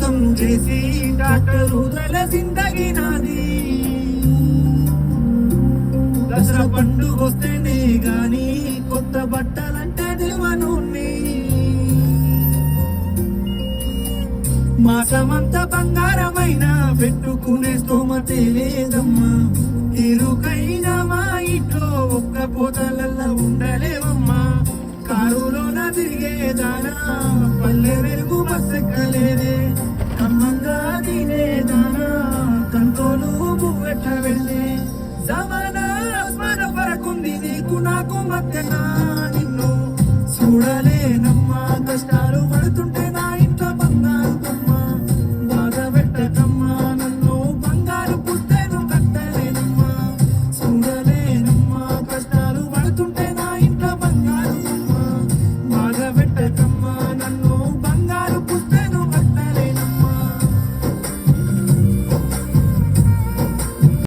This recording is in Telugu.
మోసం చేసి డాక్టర్ ఊదల జిందగీ నాది. దసరా పండుగొస్తేనే గాని కొత్త బట్టలంటే దేవను. మాసమంతా బంగారమైన పెట్టుకునే స్తోమతే లేదమ్మా. ఇరుకైనా మా ఇంట్లో ఒక్క పోతలల్లా ఉండలేవమ్మా. కారులోన తిరిగేదానా పల్లె వెలుగు బస్సెక్కలేదే. అమ్మంగా తినేదానా కంట్రోలు పువ్వెట్ల వెళ్ళే. జమానా ఆస్మాన పరకుంది నీకు నాకు మధ్యనా.